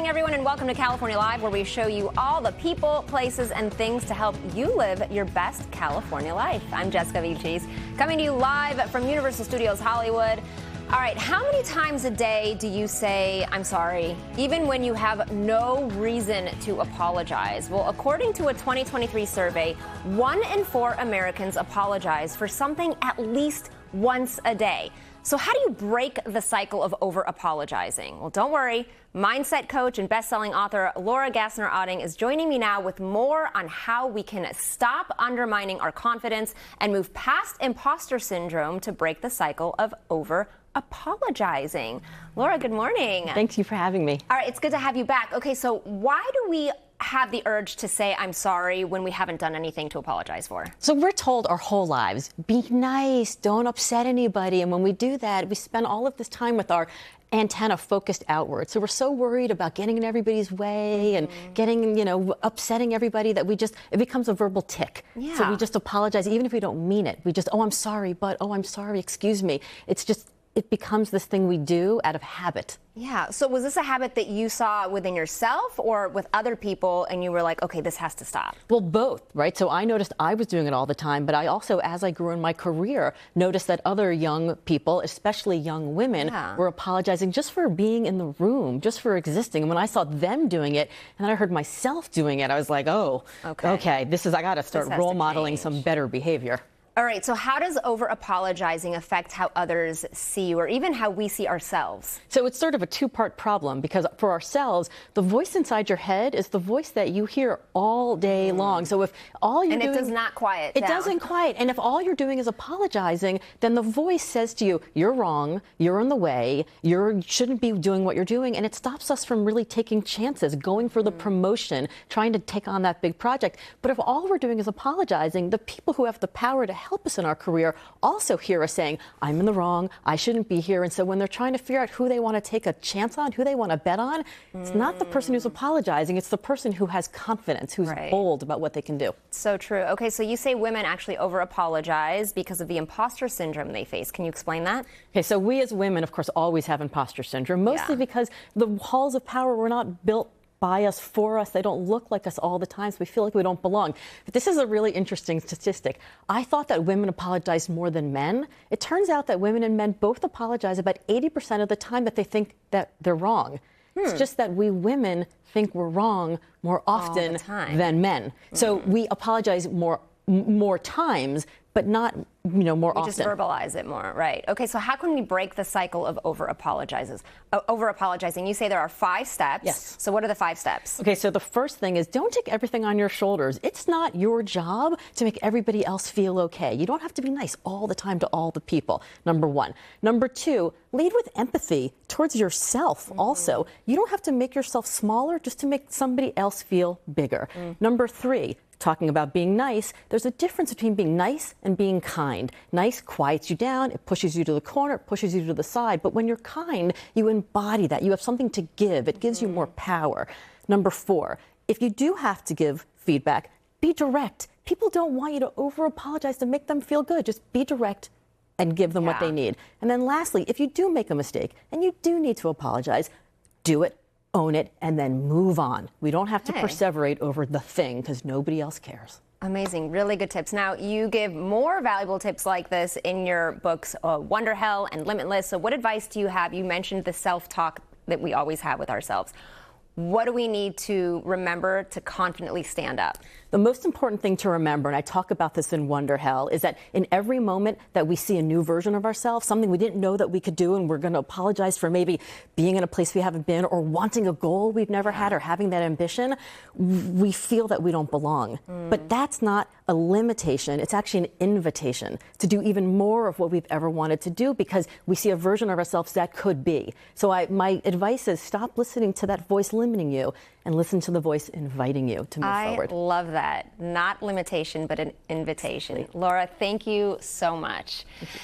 everyone, and welcome to California Live, where we show you all the people, places, and things to help you live your best California life. I'm Jessica Vichis, coming to you live from Universal Studios Hollywood. All right, how many times a day do you say, I'm sorry, even when you have no reason to apologize? Well, according to a 2023 survey, 1 in 4 Americans apologize for something at least once a day. So how do you break the cycle of over-apologizing? Well, don't worry. Mindset coach and best-selling author Laura Gassner Otting is joining me now with more on how we can stop undermining our confidence and move past imposter syndrome to break the cycle of over-apologizing. Laura, good morning. Thank you for having me. All right, it's good to have you back. Okay, so why do we have the urge to say I'm sorry when we haven't done anything to apologize for? So we're told our whole lives, be nice, don't upset anybody. And when we do that, we spend all of this time with our antenna focused outward. So we're so worried about getting in everybody's way and getting, upsetting everybody that it becomes a verbal tick. Yeah. So we just apologize, even if we don't mean it. We just, oh, I'm sorry, but, oh, I'm sorry, excuse me. It becomes this thing we do out of habit. Yeah. So was this a habit that you saw within yourself or with other people and you were like, okay, this has to stop? Well, both, right? So I noticed I was doing it all the time, but I also, as I grew in my career, noticed that other young people, especially young women, were apologizing just for being in the room, just for existing. And when I saw them doing it, and then I heard myself doing it, I was like, oh, okay, I got to start role modeling some better behavior. All right, so how does over-apologizing affect how others see you or even how we see ourselves? So it's sort of a two-part problem because for ourselves, the voice inside your head is the voice that you hear all day long. So if all you're doing... And it does not quiet down. It doesn't quiet. And if all you're doing is apologizing, then the voice says to you, you're wrong, you're in the way, you shouldn't be doing what you're doing. And it stops us from really taking chances, going for the promotion, trying to take on that big project. But if all we're doing is apologizing, the people who have the power to help us in our career also hear us saying, I'm in the wrong, I shouldn't be here. And so when they're trying to figure out who they want to take a chance on, who they want to bet on, it's not the person who's apologizing, it's the person who has confidence, who's bold about what they can do. So true. Okay, so you say women actually over-apologize because of the imposter syndrome they face. Can you explain that? Okay, so we as women, of course, always have imposter syndrome, mostly because the halls of power were not built by us, for us. They don't look like us all the time, so we feel like we don't belong. But this is a really interesting statistic. I thought that women apologize more than men. It turns out that women and men both apologize about 80% of the time that they think that they're wrong. It's just that we women think we're wrong more often than men. So we apologize more times, but not more often. We just verbalize it more, right? Okay, so how can we break the cycle of over-apologizing? You say there are 5 steps. Yes. So what are the 5 steps? Okay, so the first thing is don't take everything on your shoulders. It's not your job to make everybody else feel okay. You don't have to be nice all the time to all the people, number 1. Number 2, lead with empathy towards yourself also. You don't have to make yourself smaller just to make somebody else feel bigger. Number 3, talking about being nice, there's a difference between being nice and being kind. Nice quiets you down, it pushes you to the corner, it pushes you to the side. But when you're kind, you embody that. You have something to give. It gives you more power. Number 4, if you do have to give feedback, be direct. People don't want you to over-apologize to make them feel good. Just be direct and give them what they need. And then lastly, if you do make a mistake and you do need to apologize, do it, own it, and then move on. We don't have to perseverate over the thing because nobody else cares. Amazing. Really good tips. Now, you give more valuable tips like this in your books, Wonderhell and Limitless. So what advice do you have? You mentioned the self-talk that we always have with ourselves. What do we need to remember to confidently stand up? The most important thing to remember, and I talk about this in Wonderhell, is that in every moment that we see a new version of ourselves, something we didn't know that we could do, and we're going to apologize for maybe being in a place we haven't been or wanting a goal we've never had or having that ambition, we feel that we don't belong. But that's not a limitation. It's actually an invitation to do even more of what we've ever wanted to do because we see a version of ourselves that could be. So my advice is stop listening to that voice limiting you and listen to the voice inviting you to move forward. I love that. Not limitation, but an invitation. Laura, thank you so much. Thank you.